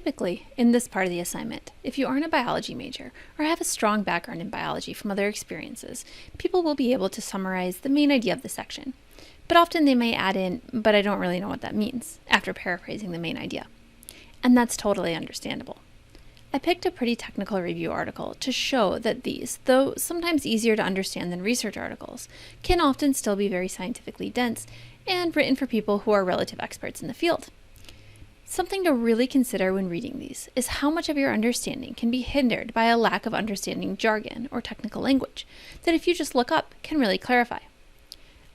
Typically, in this part of the assignment, if you aren't a biology major or have a strong background in biology from other experiences, people will be able to summarize the main idea of the section. But often they may add in, "but I don't really know what that means," after paraphrasing the main idea. And that's totally understandable. I picked a pretty technical review article to show that these, though sometimes easier to understand than research articles, can often still be very scientifically dense and written for people who are relative experts in the field. Something to really consider when reading these is how much of your understanding can be hindered by a lack of understanding jargon or technical language that, if you just look up, can really clarify.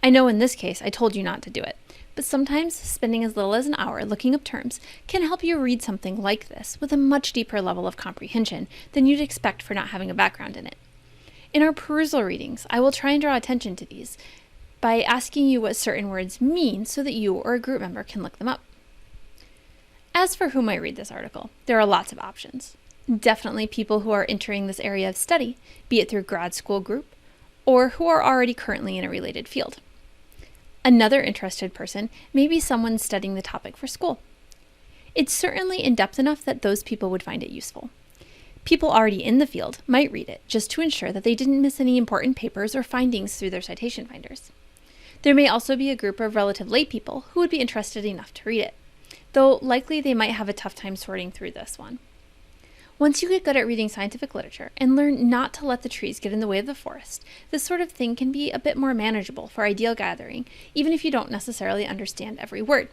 I know in this case I told you not to do it, but sometimes spending as little as an hour looking up terms can help you read something like this with a much deeper level of comprehension than you'd expect for not having a background in it. In our perusal readings, I will try and draw attention to these by asking you what certain words mean so that you or a group member can look them up. As for who might read this article, there are lots of options. Definitely people who are entering this area of study, be it through grad school group, or who are already currently in a related field. Another interested person may be someone studying the topic for school. It's certainly in-depth enough that those people would find it useful. People already in the field might read it just to ensure that they didn't miss any important papers or findings through their citation finders. There may also be a group of relative lay people who would be interested enough to read it, though likely they might have a tough time sorting through this one. Once you get good at reading scientific literature and learn not to let the trees get in the way of the forest, this sort of thing can be a bit more manageable for ideal gathering, even if you don't necessarily understand every word.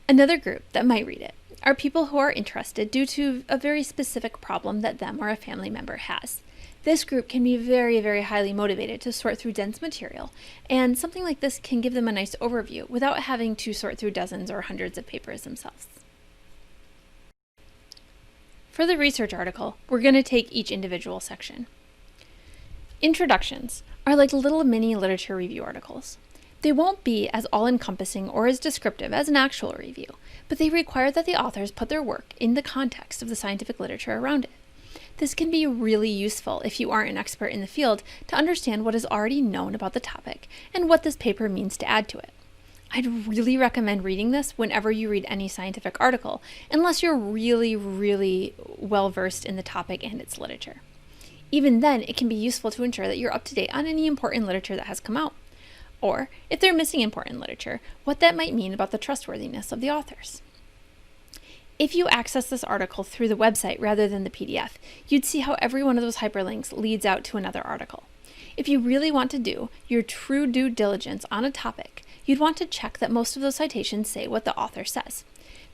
Another group that might read it are people who are interested due to a very specific problem that them or a family member has. This group can be very, very highly motivated to sort through dense material, and something like this can give them a nice overview without having to sort through dozens or hundreds of papers themselves. For the research article, we're going to take each individual section. Introductions are like little mini literature review articles. They won't be as all-encompassing or as descriptive as an actual review, but they require that the authors put their work in the context of the scientific literature around it. This can be really useful if you aren't an expert in the field to understand what is already known about the topic and what this paper means to add to it. I'd really recommend reading this whenever you read any scientific article, unless you're really, really well versed in the topic and its literature. Even then, it can be useful to ensure that you're up to date on any important literature that has come out, or, if they're missing important literature, what that might mean about the trustworthiness of the authors. If you access this article through the website rather than the PDF, you'd see how every one of those hyperlinks leads out to another article. If you really want to do your true due diligence on a topic, you'd want to check that most of those citations say what the author says.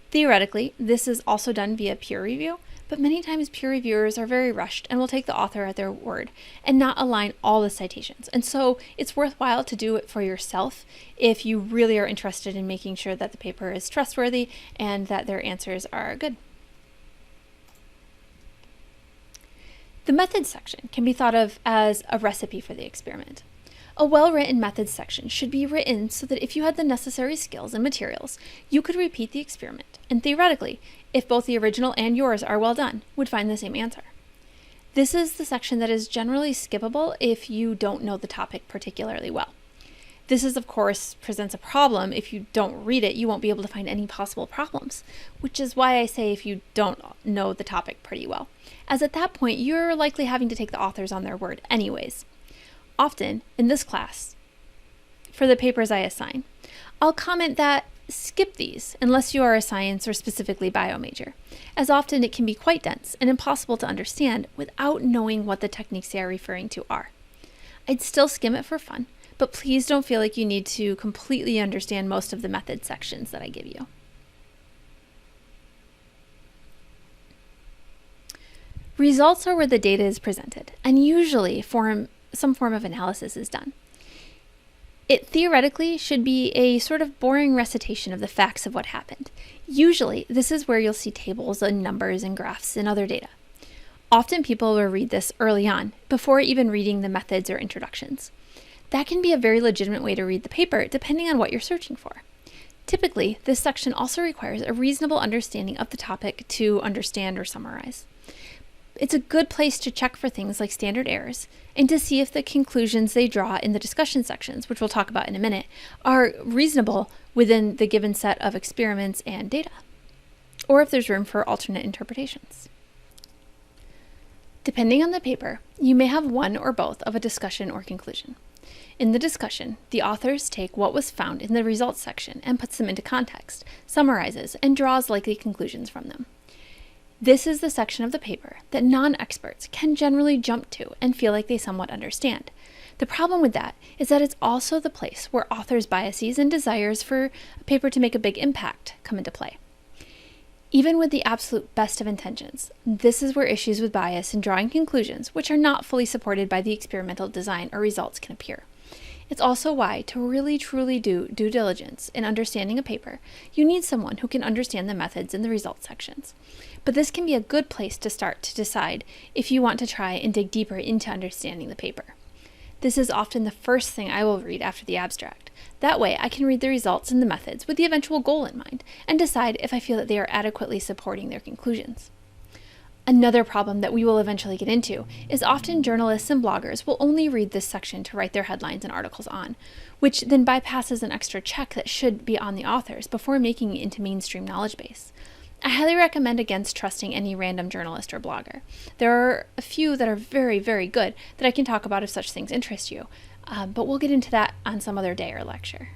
Theoretically, this is also done via peer review, but many times peer reviewers are very rushed and will take the author at their word and not align all the citations. And so it's worthwhile to do it for yourself if you really are interested in making sure that the paper is trustworthy and that their answers are good. The methods section can be thought of as a recipe for the experiment. A well-written methods section should be written so that if you had the necessary skills and materials, you could repeat the experiment, and theoretically, if both the original and yours are well done, would find the same answer. This is the section that is generally skippable if you don't know the topic particularly well. This of course, presents a problem. If you don't read it, you won't be able to find any possible problems, which is why I say if you don't know the topic pretty well, as at that point, you're likely having to take the authors on their word anyways. Often, in this class, for the papers I assign, I'll comment that skip these unless you are a science or specifically bio major, as often it can be quite dense and impossible to understand without knowing what the techniques they are referring to are. I'd still skim it for fun, but please don't feel like you need to completely understand most of the method sections that I give you. Results are where the data is presented, and usually some form of analysis is done. It theoretically should be a sort of boring recitation of the facts of what happened. Usually, this is where you'll see tables and numbers and graphs and other data. Often people will read this early on, before even reading the methods or introductions. That can be a very legitimate way to read the paper, depending on what you're searching for. Typically, this section also requires a reasonable understanding of the topic to understand or summarize. It's a good place to check for things like standard errors and to see if the conclusions they draw in the discussion sections, which we'll talk about in a minute, are reasonable within the given set of experiments and data. or if there's room for alternate interpretations. Depending on the paper, you may have one or both of a discussion or conclusion. In the discussion, the authors take what was found in the results section and puts them into context, summarizes, and draws likely conclusions from them. This is the section of the paper that non-experts can generally jump to and feel like they somewhat understand. The problem with that is that it's also the place where authors' biases and desires for a paper to make a big impact come into play. Even with the absolute best of intentions, this is where issues with bias and drawing conclusions, which are not fully supported by the experimental design or results, can appear. It's also why, to really truly do due diligence in understanding a paper, you need someone who can understand the methods in the results sections. But this can be a good place to start to decide if you want to try and dig deeper into understanding the paper. This is often the first thing I will read after the abstract. That way, I can read the results and the methods with the eventual goal in mind and decide if I feel that they are adequately supporting their conclusions. Another problem that we will eventually get into is often journalists and bloggers will only read this section to write their headlines and articles on, which then bypasses an extra check that should be on the authors before making it into mainstream knowledge base. I highly recommend against trusting any random journalist or blogger. There are a few that are very, very good that I can talk about if such things interest you, but we'll get into that on some other day or lecture.